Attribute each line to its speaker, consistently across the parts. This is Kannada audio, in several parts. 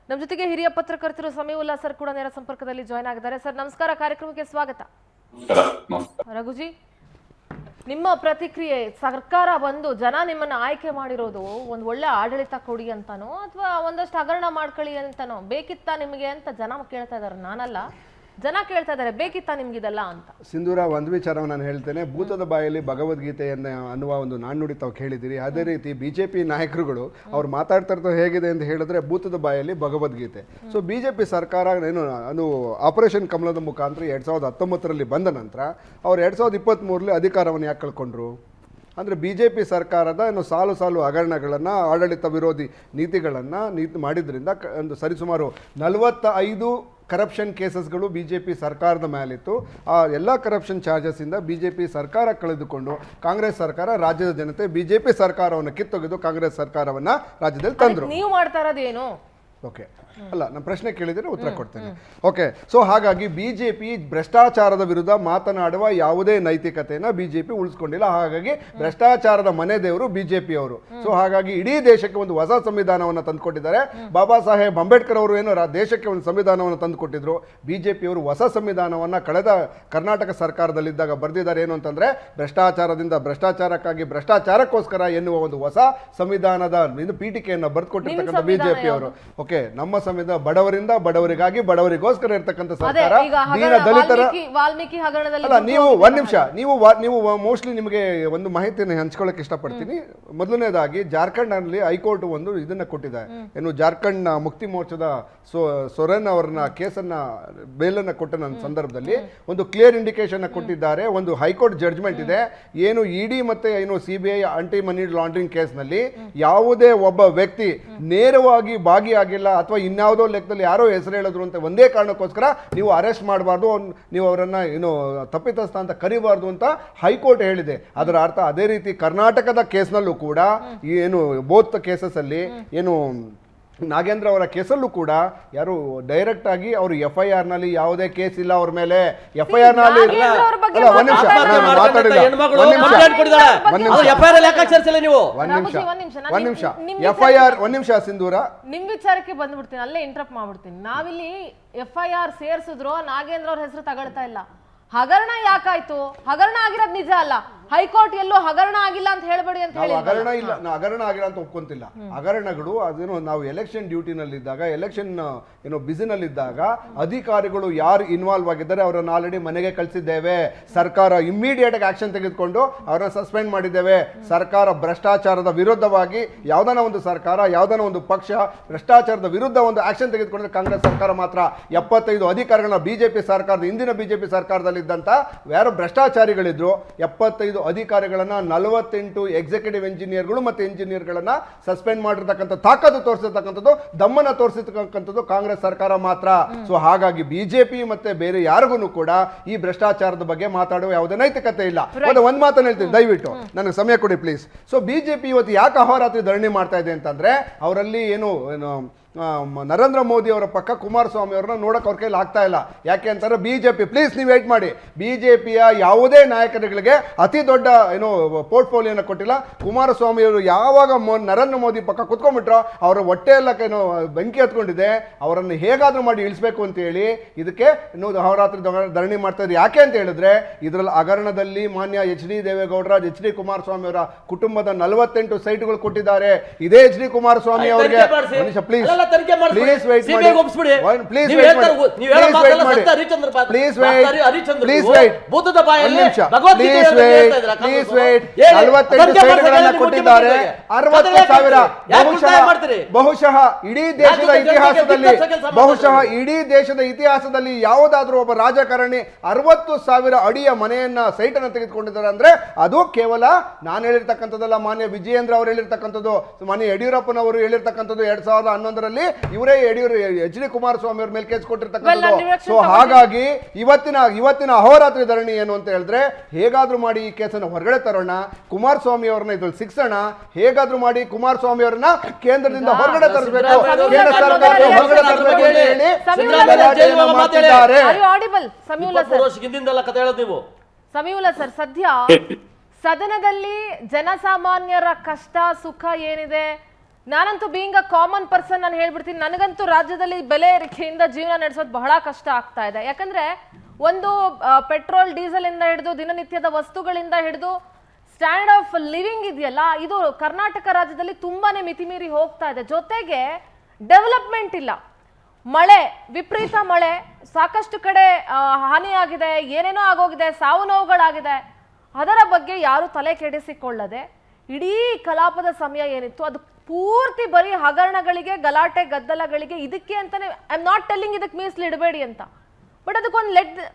Speaker 1: ನಮ್ಮ ಜೊತೆಗೆ ಹಿರಿಯ ಪತ್ರಕರ್ತರು ಸಮೀವುಲ್ಲಾ ಸರ್ ಕೂಡ ನೇರ ಸಂಪರ್ಕದಲ್ಲಿ ಜಾಯ್ನ್ ಆಗಿದ್ದಾರೆ. ಸರ್ ನಮಸ್ಕಾರ, ಕಾರ್ಯಕ್ರಮಕ್ಕೆ ಸ್ವಾಗತ. ರಘುಜಿ, ನಿಮ್ಮ ಪ್ರತಿಕ್ರಿಯೆ, ಸರ್ಕಾರ ಬಂದು ಜನ ನಿಮ್ಮನ್ನ ಆಯ್ಕೆ ಮಾಡಿರೋದು ಒಂದು ಒಳ್ಳೆ ಆಡಳಿತ ಕೊಡಿ ಅಂತಾನೋ ಅಥವಾ ಒಂದಷ್ಟು ಹಗರಣ ಮಾಡ್ಕೊಳ್ಳಿ ಅಂತಾನೋ, ಬೇಕಿತ್ತಾ ನಿಮಗೆ ಅಂತ ಜನ ಕೇಳ್ತಾ ಇದ್ದಾರೆ. ನಾನಲ್ಲ, ಜನ ಕೇಳ್ತಾ ಇದ್ದಾರೆ, ಬೇಕಿತ್ತಾ ನಿಮ್ಗಿದೆಲ್ಲ ಅಂತ.
Speaker 2: ಸಿಂಧೂರ, ಒಂದು ವಿಚಾರವನ್ನು ನಾನು ಹೇಳ್ತೇನೆ. ಭೂತದ ಬಾಯಲ್ಲಿ ಭಗವದ್ಗೀತೆಯನ್ನು ಅನ್ನುವ ಒಂದು ನಾಣ್ಣುಡಿ ತಾವು ಕೇಳಿದ್ದೀರಿ. ಅದೇ ರೀತಿ BJP ನಾಯಕರುಗಳು ಅವ್ರು ಮಾತಾಡ್ತಾ ಇರ್ತಾರೆ ಹೇಗಿದೆ ಅಂತ ಹೇಳಿದ್ರೆ ಭೂತದ ಬಾಯಲ್ಲಿ ಭಗವದ್ಗೀತೆ. ಸೊ BJP ಸರ್ಕಾರ ಏನು ಅದು ಆಪರೇಷನ್ ಕಮಲದ ಮುಖಾಂತರ 2019ರಲ್ಲಿ ಬಂದ ನಂತರ ಅವ್ರು 2023ರಲ್ಲಿ ಅಧಿಕಾರವನ್ನು ಯಾಕೆ ಕಳ್ಕೊಂಡ್ರು ಅಂದರೆ BJP ಸರ್ಕಾರದ ಏನು ಸಾಲು ಸಾಲು ಹಗರಣಗಳನ್ನು, ಆಡಳಿತ ವಿರೋಧಿ ನೀತಿಗಳನ್ನು ಮಾಡಿದ್ರಿಂದ ಒಂದು ಸರಿಸುಮಾರು 45 ಕರಪ್ಷನ್ ಕೇಸಸ್ಗಳು BJP ಸರ್ಕಾರದ ಮೇಲಿತ್ತು. ಆ ಎಲ್ಲ ಕರಪ್ಷನ್ ಚಾರ್ಜಸ್ಸಿಂದ BJP ಸರ್ಕಾರ ಕಳೆದುಕೊಂಡು ಕಾಂಗ್ರೆಸ್ ಸರ್ಕಾರ ರಾಜ್ಯದ ಜನತೆ BJP ಸರ್ಕಾರವನ್ನು ಕಿತ್ತೊಗೆದು ಕಾಂಗ್ರೆಸ್ ಸರ್ಕಾರವನ್ನು ರಾಜ್ಯದಲ್ಲಿ ತಂದರು.
Speaker 1: ನೀವು ಮಾಡ್ತಾ ಇರೋದೇನು?
Speaker 2: ಓಕೆ, ಅಲ್ಲ, ನಾನು ಪ್ರಶ್ನೆ ಕೇಳಿದರೆ ಉತ್ತರ ಕೊಡ್ತೇನೆ. ಓಕೆ, ಸೊ ಹಾಗಾಗಿ BJP ಭ್ರಷ್ಟಾಚಾರದ ವಿರುದ್ಧ ಮಾತನಾಡುವ ಯಾವುದೇ ನೈತಿಕತೆಯನ್ನು BJP ಉಳಿಸ್ಕೊಂಡಿಲ್ಲ. ಹಾಗಾಗಿ ಭ್ರಷ್ಟಾಚಾರದ ಮನೆ ದೇವರು BJP ಅವರು. ಸೊ ಹಾಗಾಗಿ ಇಡೀ ದೇಶಕ್ಕೆ ಒಂದು ಹೊಸ ಸಂವಿಧಾನವನ್ನು ತಂದುಕೊಟ್ಟಿದ್ದಾರೆ. ಬಾಬಾ ಸಾಹೇಬ್ ಅಂಬೇಡ್ಕರ್ ಅವರು ಏನು ದೇಶಕ್ಕೆ ಒಂದು ಸಂವಿಧಾನವನ್ನು ತಂದುಕೊಟ್ಟಿದ್ರು, BJP ಅವರು ಹೊಸ ಸಂವಿಧಾನವನ್ನು ಕಳೆದ ಕರ್ನಾಟಕ ಸರ್ಕಾರದಲ್ಲಿದ್ದಾಗ ಬರೆದಿದ್ದಾರೆ. ಏನು ಅಂತಂದ್ರೆ ಭ್ರಷ್ಟಾಚಾರದಿಂದ ಭ್ರಷ್ಟಾಚಾರಕ್ಕಾಗಿ ಭ್ರಷ್ಟಾಚಾರಕ್ಕೋಸ್ಕರ ಎನ್ನುವ ಒಂದು ಹೊಸ ಸಂವಿಧಾನದ ಪೀಠಿಕೆಯನ್ನು ಬರೆದುಕೊಟ್ಟಿರ್ತಕ್ಕಂಥ BJP ಅವರು. ಓಕೆ, ನಮ್ಮ ಸಂವಿಧಾನ ಬಡವರಿಂದ ಬಡವರಿಗಾಗಿ ಬಡವರಿಗೋಸ್ಕರ ಇರ್ತಕ್ಕಂಥ ಸರ್ಕಾರ. ದೀನ ದಲಿತರ ಅಲ್ಲ, ನೀವು ಒಂದ್ ನಿಮಿಷ, ನೀವು ಮೋಸ್ಟ್ಲಿ ನಿಮಗೆ ಒಂದು ಮಾಹಿತಿಯನ್ನು ಹಂಚ್ಕೊಳ್ಳಕ್ಕೆ ಇಷ್ಟಪಡ್ತೀನಿ. ಮೊದಲನೇದಾಗಿ ಜಾರ್ಖಂಡ್ ನಲ್ಲಿ ಹೈಕೋರ್ಟ್ ಒಂದು ಇದನ್ನ ಕೊಟ್ಟಿದೆ. ಏನು ಜಾರ್ಖಂಡ್ ಮುಕ್ತಿ ಮೋರ್ಚಾದ ಸೊರೆನ್ ಅವರನ್ನ ಕೇಸನ್ನ ಬೇಲನ್ನ ಕೊಟ್ಟ ಸಂದರ್ಭದಲ್ಲಿ ಒಂದು ಕ್ಲಿಯರ್ ಇಂಡಿಕೇಶನ್ ಕೊಟ್ಟಿದ್ದಾರೆ. ಒಂದು ಹೈಕೋರ್ಟ್ ಜಡ್ಜ್ಮೆಂಟ್ ಇದೆ. ಏನು ED ಮತ್ತೆ ಏನು CBI ಆಂಟಿ ಮನಿ ಲಾಂಡ್ರಿಂಗ್ ಕೇಸ್ನಲ್ಲಿ ಯಾವುದೇ ಒಬ್ಬ ವ್ಯಕ್ತಿ ನೇರವಾಗಿ ಭಾಗಿಯಾಗಿಲ್ಲ ಅಥವಾ ಇನ್ಯಾವುದೋ ಲೆಕ್ಕದಲ್ಲಿ ಯಾರೋ ಹೆಸರು ಹೇಳಿದ್ರು ಅಂತ ಒಂದೇ ಕಾರಣಕ್ಕೋಸ್ಕರ ನೀವು ಅರೆಸ್ಟ್ ಮಾಡಬಾರ್ದು, ನೀವು ಅವರನ್ನ ಏನು ತಪ್ಪಿತಸ್ಥ ಅಂತ ಕರಿಬಾರ್ದು ಅಂತ ಹೈಕೋರ್ಟ್ ಹೇಳಿದೆ. ಅದರ ಅರ್ಥ ಅದೇ ರೀತಿ ಕರ್ನಾಟಕದ ಕೇಸ್ನಲ್ಲೂ ಕೂಡ ಏನು ಬೋತ್ ಕೇಸಸ್ ಅಲ್ಲಿ ಏನು ನಾಗೇಂದ್ರ ಅವರ ಕೇಸಲ್ಲೂ ಕೂಡ ಯಾರು ಡೈರೆಕ್ಟ್ ಆಗಿ ಅವರು FIR ನಲ್ಲಿ ಯಾವುದೇ ಕೇಸ್ ಇಲ್ಲ ಅವ್ರ ಮೇಲೆ. FIR ನಲ್ಲಿ ಒಂದ್ ನಿಮಿಷ ಸಿಂಧೂರ,
Speaker 1: ನಿಮ್ ವಿಚಾರಕ್ಕೆ ಬಂದ್ಬಿಡ್ತೀನಿ, ಅಲ್ಲೇ ಇಂಟರಪ್ಟ್ ಮಾಡ್ಬಿಡ್ತೀನಿ. ನಾವಿಲ್ಲಿ FIR ಸೇರ್ಸಿದ್ರು ನಾಗೇಂದ್ರ ಅವ್ರ ಹೆಸರು ತಗೊಳ್ತಾ ಇಲ್ಲ. ಹಗರಣ ಯಾಕಾಯ್ತು? ಹಗರಣ ಆಗಿರೋದು ನಿಜ ಅಲ್ಲ. ಹೈಕೋರ್ಟ್ ಎಲ್ಲೂ ಹಗರಣ ಆಗಿಲ್ಲ ಅಂತ ಹೇಳ್ಬೇಡಿ ಅಂತ ಹೇಳಿ.
Speaker 2: ಹಗರಣ ಇಲ್ಲ, ಹಗರಣ ಆಗಿಲ್ಲ ಅಂತ ಒಪ್ಕೊಂತಿಲ್ಲ. ಹಗರಣಗಳು ಅದೇನೋ ನಾವು ಎಲೆಕ್ಷನ್ ಡ್ಯೂಟಿನಲ್ಲಿದ್ದಾಗ, ಎಲೆಕ್ಷನ್ ಏನೋ ಬಿಸಿನಲ್ಲಿದ್ದಾಗ ಅಧಿಕಾರಿಗಳು ಯಾರು ಇನ್ವಾಲ್ವ್ ಆಗಿದ್ದಾರೆ ಅವರನ್ನು ಆಲ್ರೆಡಿ ಮನೆಗೆ ಕಳಿಸಿದ್ದೇವೆ. ಸರ್ಕಾರ ಇಮ್ಮಿಡಿಯೇಟ್ ಆಗಿ ಆಕ್ಷನ್ ತೆಗೆದುಕೊಂಡು ಅವರನ್ನ ಸಸ್ಪೆಂಡ್ ಮಾಡಿದ್ದೇವೆ. ಸರ್ಕಾರ ಭ್ರಷ್ಟಾಚಾರದ ವಿರುದ್ಧವಾಗಿ ಯಾವ್ದಾನ ಒಂದು ಸರ್ಕಾರ, ಯಾವ್ದಾನ ಒಂದು ಪಕ್ಷ ಭ್ರಷ್ಟಾಚಾರದ ವಿರುದ್ಧ ಒಂದು ಆಕ್ಷನ್ ತೆಗೆದುಕೊಂಡ್ರೆ ಕಾಂಗ್ರೆಸ್ ಸರ್ಕಾರ ಮಾತ್ರ. 75 ಅಧಿಕಾರಿಗಳನ್ನ BJP ಸರ್ಕಾರದ ಹಿಂದಿನ BJP ಸರ್ಕಾರದಲ್ಲಿದ್ದಂತ ಯಾರು ಭ್ರಷ್ಟಾಚಾರಿಗಳಿದ್ರು 75 ಅಧಿಕಾರಿಗಳನ್ನ 48 ಎಕ್ಸಿಕ್ಯೂಟಿವ್ ಇಂಜಿನಿಯರ್ಗಳು ಮತ್ತೆ ಇಂಜಿನಿಯರ್ಗಳನ್ನ ಸಸ್ಪೆಂಡ್ ಮಾಡಿರ್ತಕ್ಕಂಥ ತಾಕತ್ತು ತೋರಿಸಿರ್ತಕ್ಕಂಥದ್ದು, ದಮ್ಮನ ತೋರಿಸಿರ್ತಕ್ಕಂಥದ್ದು ಕಾಂಗ್ರೆಸ್ ಸರ್ಕಾರ ಮಾತ್ರ. ಸೊ ಹಾಗಾಗಿ BJP ಮತ್ತೆ ಬೇರೆ ಯಾರಿಗೂ ಕೂಡ ಈ ಭ್ರಷ್ಟಾಚಾರದ ಬಗ್ಗೆ ಮಾತಾಡುವ ಯಾವುದೇ ನೈತಿಕತೆ ಇಲ್ಲ. ಒಂದ್ ಮಾತನ್ನ ಹೇಳ್ತೀನಿ, ದಯವಿಟ್ಟು ನನಗೆ ಸಮಯ ಕೊಡಿ ಪ್ಲೀಸ್. ಸೊ BJP ಇವತ್ತು ಯಾಕೆ ಅಹೋರಾತ್ರಿ ಧರಣಿ ಮಾಡ್ತಾ ಇದೆ ಅಂತಂದ್ರೆ ಅವರಲ್ಲಿ ಏನು ನರೇಂದ್ರ ಮೋದಿ ಅವರ ಪಕ್ಕ ಕುಮಾರಸ್ವಾಮಿ ಅವರನ್ನ ನೋಡಕ್ ಅವ್ರ ಕೈಲಿ ಆಗ್ತಾ ಇಲ್ಲ. ಯಾಕೆ ಅಂತಾರೆ BJP, ಪ್ಲೀಸ್ ನೀವು ವೇಟ್ ಮಾಡಿ, BJPಯ ಯಾವುದೇ ನಾಯಕರುಗಳಿಗೆ ಅತಿ ದೊಡ್ಡ ಏನು ಪೋರ್ಟ್ಫೋಲಿಯೋನ ಕೊಟ್ಟಿಲ್ಲ. ಕುಮಾರಸ್ವಾಮಿ ಅವರು ಯಾವಾಗ ನರೇಂದ್ರ ಮೋದಿ ಪಕ್ಕ ಕುತ್ಕೊಂಡ್ಬಿಟ್ರೋ ಅವರ ಹೊಟ್ಟೆ ಎಲ್ಲ ಏನೋ ಬೆಂಕಿ ಹತ್ಕೊಂಡಿದೆ. ಅವರನ್ನು ಹೇಗಾದ್ರೂ ಮಾಡಿ ಇಳಿಸ್ಬೇಕು ಅಂತ ಹೇಳಿ ಇದಕ್ಕೆ ಅಹೋರಾತ್ರಿ ಧರಣಿ ಮಾಡ್ತಾ ಇದ್ದಾರೆ. ಯಾಕೆ ಅಂತ ಹೇಳಿದ್ರೆ ಇದರಲ್ಲಿ ಹಗರಣದಲ್ಲಿ ಮಾನ್ಯ HD ದೇವೇಗೌಡರ, HD ಕುಮಾರಸ್ವಾಮಿ ಅವರ ಕುಟುಂಬದ 48 ಸೈಟ್ಗಳು ಕೊಟ್ಟಿದ್ದಾರೆ. ಇದೇ HD ಕುಮಾರಸ್ವಾಮಿ ಅವರಿಗೆ ಪ್ಲೀಸ್ ಕೊಟ್ಟಿದ್ದಾರೆ. 60,000 ಬಹುಶಃ ಇಡೀ ದೇಶದ ಇತಿಹಾಸದಲ್ಲಿ ಯಾವುದಾದ್ರೂ ಒಬ್ಬ ರಾಜಕಾರಣಿ 60,000 ಅಡಿಯ ಮನೆಯನ್ನ ಸೈಟ್ ಅನ್ನು ತೆಗೆದುಕೊಂಡಿದ್ದಾರೆ ಅಂದ್ರೆ ಅದು ಕೇವಲ ನಾನು ಹೇಳಿರ್ತಕ್ಕಂಥದ್ದಲ್ಲ, ಮಾನ್ಯ ವಿಜಯೇಂದ್ರ ಅವರು ಹೇಳಿರ್ತಕ್ಕಂಥದ್ದು, ಮಾನ್ಯ ಯಡಿಯೂರಪ್ಪನವರು ಹೇಳಿರ್ತಕ್ಕಂಥದ್ದು. 2011ರಲ್ಲಿ ಇವರೇ HD ಕುಮಾರಸ್ವಾಮಿ ಅವ್ರ ಮೇಲೆ ಕೇಸ್ ಕೊಟ್ಟಿರ್ತಕ್ಕಂಥದ್ದು. ಸೊ ಹಾಗಾಗಿ ಇವತ್ತಿನ ಅಹೋರಾತ್ರಿ ಧರಣಿ ಏನು ಅಂತ ಹೇಳಿದ್ರೆ ಹೇಗಾದ್ರೂ ಮಾಡಿ ಈ ಕೇಸನ್ನು ಹೊರಗಡೆ ತರೋಣ, ಕುಮಾರಸ್ವಾಮಿ ಅವ್ರನ್ನ ಇದ್ರಲ್ಲಿ ಸಿಕ್ಸೋಣ, ಹೇಗಾದ್ರೂ ಮಾಡಿ ಕುಮಾರಸ್ವಾಮಿ ಅವ್ರನ್ನ ಕೇಂದ್ರದಿಂದ ಹೊರಗಡೆ ತರಬೇಕು, ಕೇಂದ್ರ ಸರ್ಕಾರ ಹೊರಗಡೆ ತರಬೇಕು ಅಂತ ಹೇಳಿ
Speaker 1: ಸಮೀವುಲ್ಲಾ ಸರ್, ಸದ್ಯ ಸದನದಲ್ಲಿ ಜನಸಾಮಾನ್ಯರ ಕಷ್ಟ ಸುಖ ಏನಿದೆ ನಾನಂತೂ ಬೀಯಿಂಗ್ ಅ ಕಾಮನ್ ಪರ್ಸನ್ ನಾನು ಹೇಳ್ಬಿಡ್ತೀನಿ, ನನಗಂತೂ ರಾಜ್ಯದಲ್ಲಿ ಬೆಲೆ ಏರಿಕೆಯಿಂದ ಜೀವನ ನಡೆಸೋದು ಬಹಳ ಕಷ್ಟ ಆಗ್ತಾ ಇದೆ. ಯಾಕಂದ್ರೆ ಒಂದು ಪೆಟ್ರೋಲ್ ಡೀಸೆಲ್ ಇಂದ ಹಿಡಿದು ದಿನನಿತ್ಯದ ವಸ್ತುಗಳಿಂದ ಹಿಡಿದು ಸ್ಟ್ಯಾಂಡರ್ಡ್ ಆಫ್ ಲಿವಿಂಗ್ ಇದೆಯಲ್ಲ, ಇದು ಕರ್ನಾಟಕ ರಾಜ್ಯದಲ್ಲಿ ತುಂಬಾನೇ ಮಿತಿಮೀರಿ ಹೋಗ್ತಾ ಇದೆ. ಜೊತೆಗೆ ಡೆವಲಪ್ಮೆಂಟ್ ಇಲ್ಲ, ಮಳೆ ವಿಪರೀತ ಮಳೆ, ಸಾಕಷ್ಟು ಕಡೆ ಹಾನಿಯಾಗಿದೆ, ಏನೇನೋ ಆಗೋಗಿದೆ, ಸಾವು ನೋವುಗಳಾಗಿದೆ. ಅದರ ಬಗ್ಗೆ ಯಾರು ತಲೆ ಕೆಡಿಸಿಕೊಳ್ಳದೆ ಇಡೀ ಕಲಾಪದ ಸಮಯ ಏನಿತ್ತು ಅದು ಪೂರ್ತಿ ಬರೀ ಹಗರಣಗಳಿಗೆ, ಗಲಾಟೆ ಗದ್ದಲಗಳಿಗೆ, ಇದಕ್ಕೆ ಅಂತಾನೆ ಐ ಆಮ್ ನಾಟ್ ಟೆಲ್ಲಿಂಗ್ ಇದಕ್ಕೆ ಮೀಸಲು ಇಡಬೇಡಿ ಅಂತ, ಬಟ್ ಅದಕ್ಕೊಂದು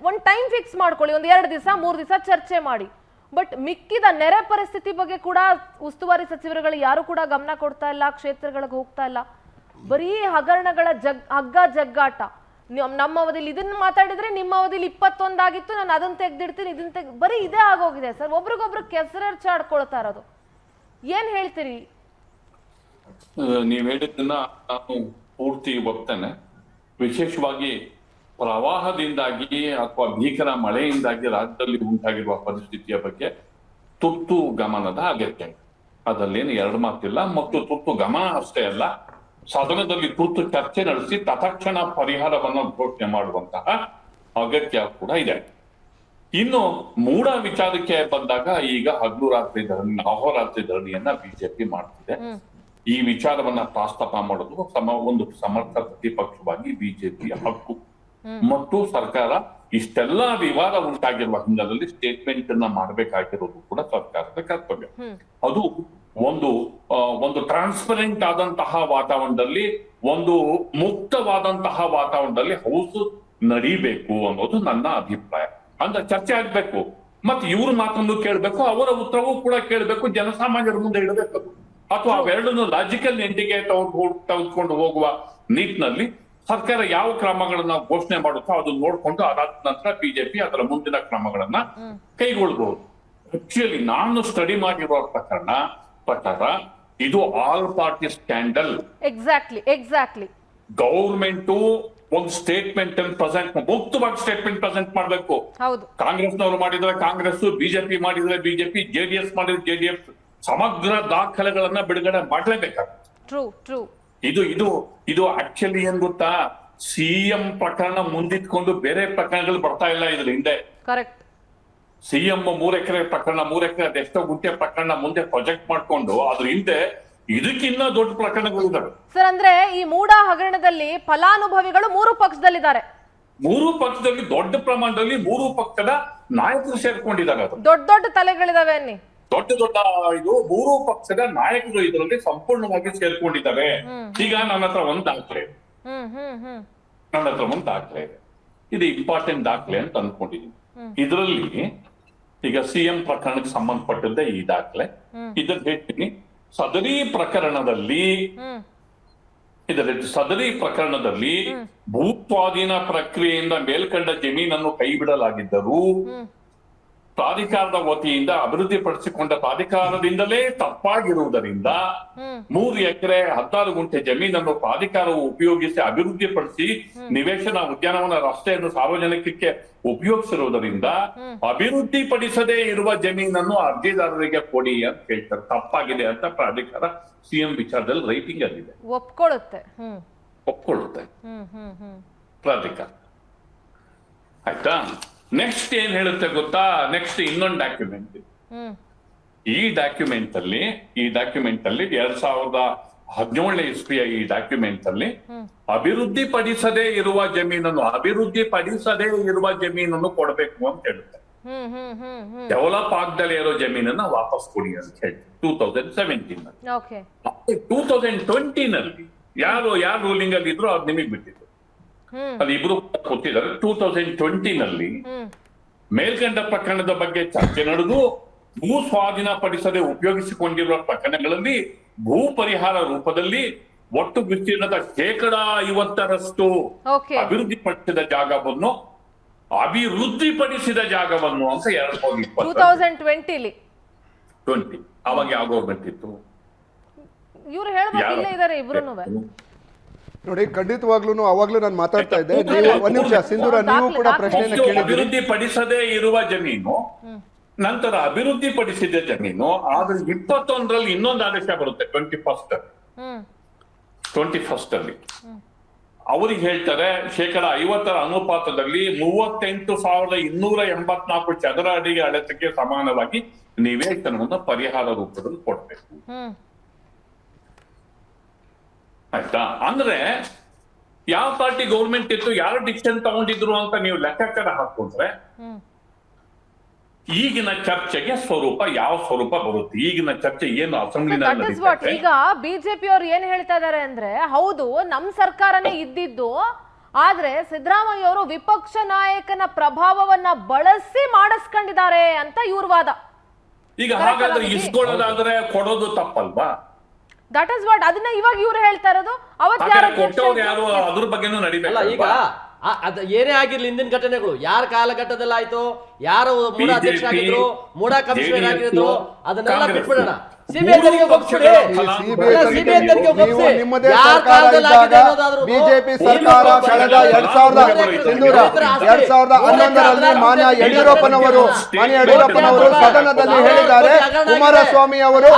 Speaker 1: ಒಂದು ಟೈಮ್ ಫಿಕ್ಸ್ ಮಾಡ್ಕೊಳ್ಳಿ, ಒಂದು 2 ದಿವಸ 3 ದಿವಸ ಚರ್ಚೆ ಮಾಡಿ. ಬಟ್ ಮಿಕ್ಕಿದ ನೆರೆ ಪರಿಸ್ಥಿತಿ ಬಗ್ಗೆ ಕೂಡ ಉಸ್ತುವಾರಿ ಸಚಿವರುಗಳು ಯಾರು ಕೂಡ ಗಮನ ಕೊಡ್ತಾ ಇಲ್ಲ, ಕ್ಷೇತ್ರಗಳಿಗೆ ಹೋಗ್ತಾ ಇಲ್ಲ. ಬರೀ ಹಗರಣಗಳ ಹಗ್ಗ ಜಗ್ಗಾಟ. ನಮ್ಮ ಅವಧಿಲಿ ಇದನ್ನ ಮಾತಾಡಿದ್ರೆ ನಿಮ್ಮ ಅವಧಿಲಿ 21 ಆಗಿತ್ತು, ನಾನು ಅದನ್ನ ತೆಗ್ದಿಡ್ತೀನಿ, ಇದನ್ನ ಬರೀ ಇದೇ ಆಗೋಗಿದೆ ಸರ್. ಒಬ್ರಿಗೊಬ್ರು ಕೆಸರೆರ್ಚಾಡ್ಕೊಳ್ತಾ ಇರೋದು. ಏನ್ ಹೇಳ್ತೀರಿ?
Speaker 3: ನೀವ್ ಹೇಳಿದ್ದನ್ನ ನಾನು ಪೂರ್ತಿ ಒಪ್ತೇನೆ. ವಿಶೇಷವಾಗಿ ಪ್ರವಾಹದಿಂದಾಗಿ ಅಥವಾ ಭೀಕರ ಮಳೆಯಿಂದಾಗಿ ರಾಜ್ಯದಲ್ಲಿ ಉಂಟಾಗಿರುವ ಪರಿಸ್ಥಿತಿಯ ಬಗ್ಗೆ ತುರ್ತು ಗಮನದ ಅಗತ್ಯ. ಅದರಲ್ಲೇನು 2 ಮಾತಿಲ್ಲ. ಮತ್ತು ತುರ್ತು ಗಮನ ಅಷ್ಟೇ ಅಲ್ಲ, ಸದನದಲ್ಲಿ ತುರ್ತು ಚರ್ಚೆ ನಡೆಸಿ ತತ್ಕ್ಷಣ ಪರಿಹಾರವನ್ನು ಘೋಷಣೆ ಮಾಡುವಂತಹ ಅಗತ್ಯ ಕೂಡ ಇದೆ. ಇನ್ನು ಮೂಢ ವಿಚಾರಕ್ಕೆ ಬಂದಾಗ ಈಗ ಹಗಲು ರಾತ್ರಿ ಧರಣಿ, ಅಹೋರಾತ್ರಿ ಧರಣಿಯನ್ನ ಬಿಜೆಪಿ ಮಾಡ್ತಿದೆ. ಈ ವಿಚಾರವನ್ನ ಪ್ರಸ್ತಾಪ ಮಾಡೋದು ಒಂದು ಸಮರ್ಥ ಪ್ರತಿಪಕ್ಷವಾಗಿ ಬಿಜೆಪಿಯ ಹಕ್ಕು. ಮತ್ತು ಸರ್ಕಾರ ಇಷ್ಟೆಲ್ಲ ವಿವಾದ ಉಂಟಾಗಿರುವ ಹಿನ್ನೆಲೆಯಲ್ಲಿ ಸ್ಟೇಟ್ಮೆಂಟ್ ಅನ್ನ ಮಾಡಬೇಕಾಗಿರೋದು ಕೂಡ ಸರ್ಕಾರದ ಕರ್ತವ್ಯ. ಅದು ಒಂದು ಟ್ರಾನ್ಸ್ಪರೆಂಟ್ ಆದಂತಹ ವಾತಾವರಣದಲ್ಲಿ, ಒಂದು ಮುಕ್ತವಾದಂತಹ ವಾತಾವರಣದಲ್ಲಿ ಹೌಸ್ ನಡಿಬೇಕು ಅನ್ನೋದು ನನ್ನ ಅಭಿಪ್ರಾಯ. ಅಂದ್ರೆ ಚರ್ಚೆ ಆಗ್ಬೇಕು, ಮತ್ತೆ ಇವ್ರ ಮಾತನ್ನು ಕೇಳ್ಬೇಕು, ಅವರ ಉತ್ತರವೂ ಕೂಡ ಕೇಳ್ಬೇಕು, ಜನಸಾಮಾನ್ಯರ ಮುಂದೆ ಇಡಬೇಕು. ಅಥವಾ ಅವೆರಡನ್ನು ಲಾಜಿಕಲ್ ಎಂಡಿಗೆ ತೆಗೆದುಕೊಂಡು ಹೋಗುವ ನಿಟ್ಟಿನಲ್ಲಿ ಸರ್ಕಾರ ಯಾವ ಕ್ರಮಗಳನ್ನ ಘೋಷಣೆ ಮಾಡುತ್ತೋ ಅದನ್ನ ನೋಡ್ಕೊಂಡು ಅದಾದ ನಂತರ ಬಿಜೆಪಿ ಅದರ ಮುಂದಿನ ಕ್ರಮಗಳನ್ನ ಕೈಗೊಳ್ಳಬಹುದು. ಆಕ್ಚುಲಿ ನಾನು ಸ್ಟಡಿ ಮಾಡಿರೋ ಪ್ರಕಾರ ಇದು all party scandal.
Speaker 1: Exactly
Speaker 3: government ಒಂದು ಸ್ಟೇಟ್ಮೆಂಟ್ ಮುಕ್ತವಾಗಿ ಸ್ಟೇಟ್ಮೆಂಟ್ ಪ್ರೆಸೆಂಟ್ ಮಾಡ್ಬೇಕು. ಕಾಂಗ್ರೆಸ್ನವರು ಮಾಡಿದ್ರೆ ಕಾಂಗ್ರೆಸ್, ಬಿಜೆಪಿ ಮಾಡಿದ್ರೆ ಬಿಜೆಪಿ, ಜೆಡಿಎಸ್ ಮಾಡಿದ್ರೆ ಜೆಡಿಎಸ್, ಸಮಗ್ರ ದಾಖಲೆಗಳನ್ನ ಬಿಡುಗಡೆ ಮಾಡಲೇಬೇಕಾಗುತ್ತೆ. ಇದು ಆಕ್ಚುಲಿ ಏನ್ ಗೊತ್ತಾ, ಸಿಎಂ ಪ್ರಕರಣ ಮುಂದಿಟ್ಕೊಂಡು ಬೇರೆ ಪ್ರಕರಣಗಳು ಬರ್ತಾ ಇಲ್ಲ ಇದ್ರ ಹಿಂದೆ. ಸಿಎಂ 3 ಎಕರೆ ಪ್ರಕರಣ, 3 ಎಕರೆ ಅದೆಷ್ಟೋ ಗುಂಟೆ ಪ್ರಕರಣ ಮುಂದೆ ಪ್ರೊಜೆಕ್ಟ್ ಮಾಡ್ಕೊಂಡು ಅದ್ರ ಹಿಂದೆ ಇದಕ್ಕಿನ್ನ ದೊಡ್ಡ ಪ್ರಕರಣಗಳಿದ್ದಾವೆ
Speaker 1: ಸರ್. ಅಂದ್ರೆ ಈ ಮೂಡ ಹಗರಣದಲ್ಲಿ ಫಲಾನುಭವಿಗಳು 3 ಪಕ್ಷದಲ್ಲಿದ್ದಾರೆ.
Speaker 3: 3 ಪಕ್ಷದಲ್ಲಿ ದೊಡ್ಡ ಪ್ರಮಾಣದಲ್ಲಿ 3 ಪಕ್ಷದ ನಾಯಕರು ಸೇರ್ಕೊಂಡಿದ್ದಾರೆ.
Speaker 1: ದೊಡ್ಡ ತಲೆಗಳಿದಾವೆ ಅನ್ನಿ.
Speaker 3: ದೊಡ್ಡ ಇದು 3 ಪಕ್ಷದ ನಾಯಕರು ಇದರಲ್ಲಿ ಸಂಪೂರ್ಣವಾಗಿ ಸೇರ್ಕೊಂಡಿದ್ದಾರೆ. ಈಗ ನನ್ನ ಹತ್ರ ಒಂದು ದಾಖಲೆ ಇದೆ. ಇದು ಇಂಪಾರ್ಟೆಂಟ್ ದಾಖಲೆ ಅಂತ ಅಂದ್ಕೊಂಡಿದ್ದೀನಿ. ಇದರಲ್ಲಿ ಈಗ ಸಿಎಂ ಪ್ರಕರಣಕ್ಕೆ ಸಂಬಂಧಪಟ್ಟದ್ದೇ ಈ ದಾಖಲೆ. ಇದನ್ನ ಹೇಳ್ತೀನಿ. ಸದರಿ ಪ್ರಕರಣದಲ್ಲಿ ಭೂ ಸ್ವಾಧೀನ ಪ್ರಕ್ರಿಯೆಯಿಂದ ಮೇಲ್ಕಂಡ ಜಮೀನನ್ನು ಕೈಬಿಡಲಾಗಿದ್ದರೂ ಪ್ರಾಧಿಕಾರದ ವತಿಯಿಂದ ಅಭಿವೃದ್ಧಿಪಡಿಸಿಕೊಂಡ ಪ್ರಾಧಿಕಾರದಿಂದಲೇ ತಪ್ಪಾಗಿರುವುದರಿಂದ 3 ಎಕರೆ 16 ಗುಂಟೆ ಜಮೀನನ್ನು ಪ್ರಾಧಿಕಾರವು ಉಪಯೋಗಿಸಿ ಅಭಿವೃದ್ಧಿಪಡಿಸಿ ನಿವೇಶನ, ಉದ್ಯಾನವನ, ರಸ್ತೆಯನ್ನು ಸಾರ್ವಜನಿಕಕ್ಕೆ ಉಪಯೋಗಿಸಿರುವುದರಿಂದ ಅಭಿವೃದ್ಧಿಪಡಿಸದೇ ಇರುವ ಜಮೀನನ್ನು ಅರ್ಜಿದಾರರಿಗೆ ಕೊಡಿ ಅಂತ ಹೇಳ್ತಾರೆ. ತಪ್ಪಾಗಿದೆ ಅಂತ ಪ್ರಾಧಿಕಾರ ಸಿಎಂ ವಿಚಾರದಲ್ಲಿ ರೈಟಿಂಗ್ ಅಲ್ಲಿದೆ. ಒಪ್ಕೊಳ್ಳುತ್ತೆ ಪ್ರಾಧಿಕಾರ. ಆಯ್ತಾ? ನೆಕ್ಸ್ಟ್ ಏನ್ ಹೇಳುತ್ತೆ ಗೊತ್ತಾ? ನೆಕ್ಸ್ಟ್ ಇನ್ನೊಂದು ಡಾಕ್ಯುಮೆಂಟ್. ಈ ಡಾಕ್ಯುಮೆಂಟ್ ಅಲ್ಲಿ 2017 ಇಸ್ವಿಯ ಈ ಡಾಕ್ಯುಮೆಂಟ್ ಅಲ್ಲಿ ಅಭಿವೃದ್ಧಿಪಡಿಸದೇ ಇರುವ ಜಮೀನನ್ನು ಕೊಡಬೇಕು ಅಂತ ಹೇಳುತ್ತೆ. ಡೆವಲಪ್ ಆಗದಲ್ಲೇ ಇರೋ ಜಮೀನನ್ನ ವಾಪಸ್ ಕೊಡಿ ಅಂತ ಹೇಳಿ 2017 2020 ನಲ್ಲಿ ಯಾರು ರೂಲಿಂಗ್ ಅಲ್ಲಿ ಇದ್ರು ಅದು ನಿಮಗೆ ಬಿಟ್ಟಿತ್ತು. ಅದು ಇಬ್ರು ಕೊಟ್ಟಿದ್ದಾರೆ. 2020 ನಲ್ಲಿ ಮೇಲ್ಕಂಡ ಪ್ರಕರಣದ ಬಗ್ಗೆ ಚರ್ಚೆ ನಡೆದು ಭೂ ಸ್ವಾಧೀನ ಪಡಿಸದೆ ಉಪಯೋಗಿಸಿಕೊಂಡಿರುವ ಪ್ರಕರಣಗಳಲ್ಲಿ ಭೂ ಪರಿಹಾರ ರೂಪದಲ್ಲಿ ಒಟ್ಟು ವಿಸ್ತೀರ್ಣದ 50% ಅಭಿವೃದ್ಧಿಪಡಿಸಿದ ಜಾಗವನ್ನು ಅಂತ 2020 ಅವಾಗ ಯಾವ ಗೌರ್ಮೆಂಟ್ ಇತ್ತು?
Speaker 1: ಇವ್ರು ಹೇಳ್ಬೇಕಿಲ್ಲ ಇದಾರೆ ಇಬ್ರುನು.
Speaker 2: ನೋಡಿ, ಖಂಡಿತವಾಗ್ಲೂ ಅವಾಗ್ಲೂ ನಾನು ಮಾತಾಡ್ತಾ ಇದ್ದೆ. ನೀವು ಒಂದ್ ನಿಮಿಷ ಸಿಂಧೂರ, ನೀವು ಕೂಡ ಪ್ರಶ್ನೆಯನ್ನು ಕೇಳಿದ್ರಿ.
Speaker 3: ಅಭಿವೃದ್ಧಿಪಡಿಸದೇ ಇರುವ ಜಮೀನು, ನಂತರ ಅಭಿವೃದ್ಧಿಪಡಿಸಿದ ಜಮೀನು, ಆದ್ರೆ 21ರಲ್ಲಿ ಇನ್ನೊಂದು ಆದೇಶ ಬರುತ್ತೆ 21st 21st ಅಲ್ಲಿ ಅವ್ರಿಗೆ ಹೇಳ್ತಾರೆ 50% ಅನುಪಾತದಲ್ಲಿ 38,284 ಚದರ ಅಡಿಗೆ ಅಳತೆಗೆ ಸಮಾನವಾಗಿ ನಿವೇಶನವನ್ನು ಪರಿಹಾರ ರೂಪದಲ್ಲಿ ಕೊಡ್ಬೇಕು. ಆಯ್ತಾ? ಅಂದ್ರೆ ಯಾವ ಪಾರ್ಟಿ ಗೌರ್ಮೆಂಟ್ ಇತ್ತು, ಯಾರು ಡಿಸಿಷನ್ ತಗೊಂಡಿದ್ರು ಅಂತ ನೀವು ಲೆಕ್ಕಾಚಾರ ಹಾಕೊಂಡ್ರೆ ಈಗಿನ ಚರ್ಚೆಗೆ ಸ್ವರೂಪ ಯಾವ ಸ್ವರೂಪ ಬರುತ್ತೆ? ಈಗಿನ ಚರ್ಚೆ ಏನು ಅಸೆಂಬ್ಲಿನಲ್ಲಿ
Speaker 1: ಈಗ ಬಿಜೆಪಿ ಅವ್ರು ಏನ್ ಹೇಳ್ತಾ ಇದಾರೆ ಅಂದ್ರೆ, ಹೌದು ನಮ್ ಸರ್ಕಾರನೇ ಇದ್ದಿದ್ದು, ಆದ್ರೆ ಸಿದ್ದರಾಮಯ್ಯ ಅವರು ವಿಪಕ್ಷ ನಾಯಕನ ಪ್ರಭಾವವನ್ನ ಬಳಸಿ ಮಾಡಿಸ್ಕೊಂಡಿದ್ದಾರೆ ಅಂತ ಇವ್ರ ವಾದ.
Speaker 3: ಈಗ ಹಾಗಾದ್ರೆ ಇಸ್ಕೊಳ್ಳೋದಾದ್ರೆ ಕೊಡೋದು ತಪ್ಪಲ್ವಾ?
Speaker 1: ದಟ್ ಇಸ್ ವಾಟ್, ಅದನ್ನ ಇವಾಗ ಇವ್ರು ಹೇಳ್ತಾ ಇರೋದು. ಅವತ್ತು
Speaker 3: ಕೊಟ್ಟವ್ರು ಯಾರು ಅದ್ರ ಬಗ್ಗೆನೂ ನಡಿಬೇಕಲ್ಲ.
Speaker 4: ಈಗ ಅದ ಏನೇ ಆಗಿರ್ಲಿ, ಹಿಂದಿನ ಘಟನೆಗಳು ಯಾರ ಕಾಲಘಟ್ಟದಲ್ಲಿ ಆಯ್ತು, ಯಾರು ಮೂಡ ಅಧ್ಯಕ್ಷ ಆಗಿದ್ರು, ಮೂಡ ಕಮಿಷನರ್ ಆಗಿದ್ರು, ಅದನ್ನೆಲ್ಲ ಬಿಟ್ಬಿಡೋಣ.
Speaker 2: ಬಿಜೆಪಿ ಸರ್ಕಾರ ಕಳೆದ 2011ರಲ್ಲಿ ಮಾನ್ಯ ಯಡಿಯೂರಪ್ಪನವರು ಸದನದಲ್ಲಿ ಹೇಳಿದ್ದಾರೆ, ಕುಮಾರಸ್ವಾಮಿ ಅವರು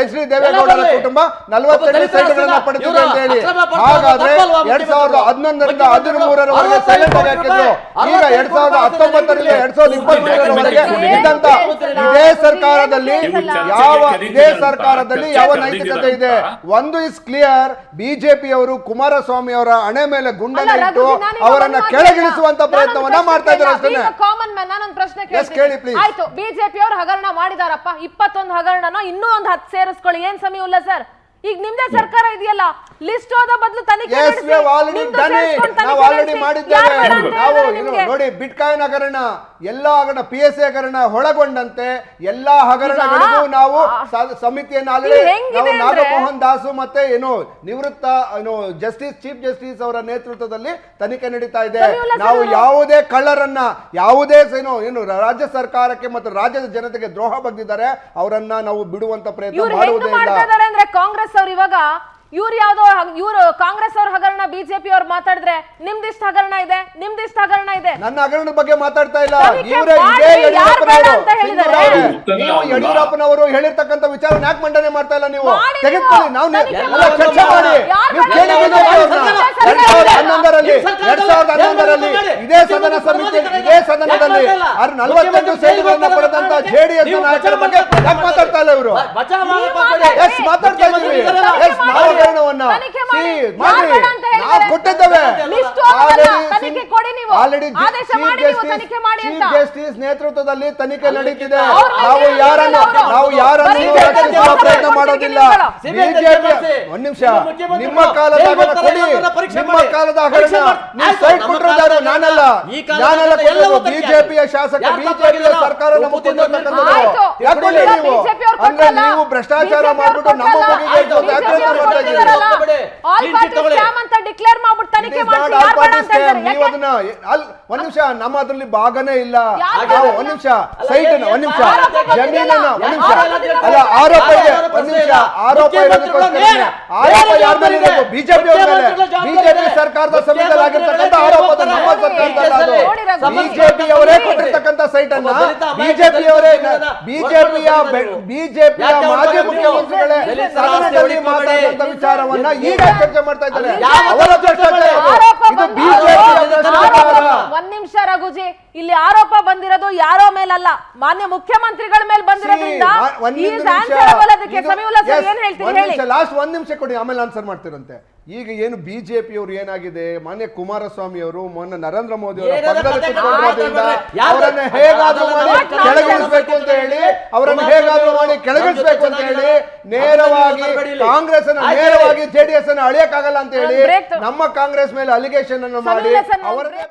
Speaker 2: ಎಚ್ ಡಿ ದೇವೇಗೌಡರ ಕುಟುಂಬ 48 ಸೈಟ್ಗಳನ್ನ ಪಡೆದಿದೆ ಅಂತ ಹೇಳಿ. ಹಾಗಾದ್ರೆ 2011ರಿಂದ 2013ರವರೆಗೆ ಸೈಲೆಂಟ್ ಆಗಿ ಹಾಕಿದ್ರು. ಈಗ 2019ರಿಂದ 2023ರವರೆಗೆ ಇದ್ದಂತ ಇದೇ ಸರ್ಕಾರದಲ್ಲಿ ಯಾವ ನೈತಿಕತೆ ಇದೆ? ಒಂದು ಇಸ್ ಕ್ಲಿಯರ್, ಬಿಜೆಪಿ ಅವರು ಕುಮಾರಸ್ವಾಮಿ ಅವರ ಹಣೆ ಮೇಲೆ ಗುಂಡನ್ನಿಟ್ಟು ಅವರನ್ನ ಕೆಳಗಿಳಿಸುವಂತ ಪ್ರಯತ್ನವನ್ನ ಮಾಡ್ತಾ ಇದ್ದಾರೆ.
Speaker 1: ಕಾಮನ್ ಮ್ಯಾನ್, ನಾನೊಂದು ಪ್ರಶ್ನೆ ಕೇಳ್ತೀನಿ. ಆಯ್ತು, ಬಿಜೆಪಿ ಅವರು ಹಗರಣ ಮಾಡಿದಾರಪ್ಪ, 21 ಹಗರಣನೋ ಇನ್ನೂ ಒಂದು 10 ಸೇರಿಸ್ಕೊಳ್ಳಿ, ಏನ್ ಸಮೀವುಲ್ಲಾ ಸರ್? ಈಗ ನಿಮ್ದೇ ಸರ್ಕಾರ ಇದೆಯಲ್ಲ, ಲಿಸ್ಟ್ ಓದೋ ಬದಲು ತನಿಖೆ
Speaker 2: ನೋಡಿ, ಬಿಟ್ಕಾಯಿನ್ ಹಗರಣ, ಎಲ್ಲಾ ಹಗರಣ, PSA ಹಗರಣ ಒಳಗೊಂಡಂತೆ ಎಲ್ಲಾ ಹಗರಣಗಳಿಗೂ ನಾವು ಸಮಿತಿಯನ್ನ ನಾವು ನಾಗಮೋಹನ್ ದಾಸು ಮತ್ತೆ ನಿವೃತ್ತ ಚೀಫ್ ಜಸ್ಟಿಸ್ ಅವರ ನೇತೃತ್ವದಲ್ಲಿ ತನಿಖೆ ನಡೀತಾ ಇದೆ. ನಾವು ಯಾವುದೇ ಕಳ್ಳರನ್ನ, ಯಾವುದೇ ರಾಜ್ಯ ಸರ್ಕಾರಕ್ಕೆ ಮತ್ತು ರಾಜ್ಯದ ಜನತೆಗೆ ದ್ರೋಹ ಬಗ್ಗಿದ್ದಾರೆ ಅವರನ್ನ ನಾವು ಬಿಡುವಂತ ಪ್ರಯತ್ನ ಮಾಡುವುದೇ ಇಲ್ಲ.
Speaker 1: ಕಾಂಗ್ರೆಸ್ ಅವ್ರು ಇವಾಗ ಇವ್ರು ಕಾಂಗ್ರೆಸ್ ಅವ್ರ ಹಗರಣ ಬಿಜೆಪಿ ಅವ್ರು ಮಾತಾಡಿದ್ರೆ ನಿಮ್ದಿಷ್ಟ ಹಗರಣ ಇದೆ, ನಿಮ್ದಿಷ್ಟ ಹಗರಣ ಇದೆ.
Speaker 2: ನನ್ನ ಹಗರಣದ ಬಗ್ಗೆ ಮಾತಾಡ್ತಾ ಇಲ್ಲ. ಯಡಿಯೂರಪ್ಪನವರು ಹೇಳಿರ್ತಕ್ಕಂಥ ವಿಚಾರ ಯಾಕೆ ಮಂಡನೆ ಮಾಡ್ತಾ ಇಲ್ಲ? ನೀವು ತೆಗೆದುಕೊಳ್ಳಿ, ನಾವು ಚರ್ಚೆ ಮಾಡಿ. 2011ರಲ್ಲಿ ಇದೇ ಸದನ ಸಮಿತಿ, ಇದೇ ಸದನದಲ್ಲಿ 48 ಸೈಟ್ಗಳನ್ನ ಪಡೆದಂತ JDS ನಾಯಕರ ಬಗ್ಗೆ ಯಾಕೆ ಮಾತಾಡ್ತಾ ಇಲ್ಲ ಇವರು? ಮಾತಾಡ್ತಾ ಇದ್ದೀವಿ. ಚೀಫ್ ಜಸ್ಟಿಸ್ ನೇತೃತ್ವದಲ್ಲಿ ತನಿಖೆ ನಡೀತಿದೆ. ನಾವು ಯಾರನ್ನು ರಕ್ಷಿಸುವ ಪ್ರಯತ್ನ ಮಾಡೋದಿಲ್ಲ. ಬಿಜೆಪಿ ಒಂದ್ ನಿಮಿಷ, ನಿಮ್ಮ ಕಾಲದ ಹಗರಣ ನೀವು ಸೈಟ್ ಕೊಟ್ಟಿರೋದಾರು ನಾನಲ್ಲ ಕೊಟ್ಟಿರೋದು, ಬಿಜೆಪಿಯ ಶಾಸಕ, ಬಿಜೆಪಿಯ ಸರ್ಕಾರ ನಮಗೆ ಕೊಟ್ಟಿರ್ತಕ್ಕಂಥದ್ದು. ಯಾಕೆ ನೀವು ಅಂದ್ರೆ ನೀವು ಭ್ರಷ್ಟಾಚಾರ ಮಾಡ್ಬಿಟ್ಟು ನಮ್ಮ ಒಂದ್ ನಿಮಿಷ, ನಮ್ಮ ಅದ್ರಲ್ಲಿ ಭಾಗನೇ ಇಲ್ಲ. ಒಂದ್ ನಿಮಿಷ, ಸೈಟ್ ಒಂದ್ ನಿಮಿಷ, ಜಮೀನನ್ನ ಒಂದ್ ನಿಮಿಷ ಅಲ್ಲ, ಆರೋಪ ಇದೆ. ಒಂದ್ ನಿಮಿಷ, ಆರೋಪ ಇರೋದಕ್ಕೋಸ್ಕರ ಆರೋಪ ಯಾರ ಮೇಲೆ ಇರೋದು? ಬಿಜೆಪಿ ಅವ್ರ ಮೇಲೆ. ಬಿಜೆಪಿ ಸರ್ಕಾರದ ಸಮಿತಿಯಲ್ಲಿ ಆಗಿರ್ತಕ್ಕಂಥ ಆರೋಪ ನಮ್ಮ ಸರ್ಕಾರದಲ್ಲ. ಬಿಜೆಪಿ ಅವರೇ ಕೊಟ್ಟಿರ್ತಕ್ಕಂಥ ಸೈಟ್ ಅನ್ನ ಬಿಜೆಪಿಯ ಮಾಜಿ ಮುಖ್ಯಮಂತ್ರಿಗಳೇ ಸದನದಲ್ಲಿ ಮಾತಾಡುವಂತ ವಿಚಾರವನ್ನ ಈಗ ಚರ್ಚೆ ಮಾಡ್ತಾ ಇದ್ದಾರೆ.
Speaker 1: ಒಂದ್ ನಿಮಿಷ ರಘುಜಿ, ಇಲ್ಲಿ ಆರೋಪ ಬಂದಿರೋದು ಯಾರೋ ಮೇಲಲ್ಲ, ಮಾನ್ಯ ಮುಖ್ಯಮಂತ್ರಿಗಳ ಮೇಲೆ ಬಂದಿರೋದ್ರಿಂದ
Speaker 2: ಲಾಸ್ಟ್ ಒಂದ್ ನಿಮಿಷ ಕೊಡಿ, ಆಮೇಲೆ ಆನ್ಸರ್ ಮಾಡ್ತಿರಂತೆ. ಈಗ ಏನು ಬಿಜೆಪಿ ಅವರು ಏನಾಗಿದೆ, ಮಾನ್ಯ ಕುಮಾರಸ್ವಾಮಿ ಅವರು ಮೊನ್ನೆ ನರೇಂದ್ರ ಮೋದಿ ಅವರ ಪಕ್ಕದಲ್ಲಿ ಕುತ್ಕೊಂಡಿರೋದ್ರಿಂದ ಅವರನ್ನ ಹೇಗಾದ್ರೂ ಮಾಡಿ ಕೆಳಗಿಳಿಸಬೇಕು ಅಂತ ಹೇಳಿ ನೇರವಾಗಿ ಕಾಂಗ್ರೆಸ್ ಅನ್ನ ನೇರವಾಗಿ JDS ಅನ್ನ ಅಳಿಯಕ್ಕಾಗಲ್ಲ ಅಂತ ಹೇಳಿ ನಮ್ಮ ಕಾಂಗ್ರೆಸ್ ಮೇಲೆ ಅಲಿಗೇಷನ್ ಅನ್ನು ಮಾಡಿ ಅವರನ್ನೇ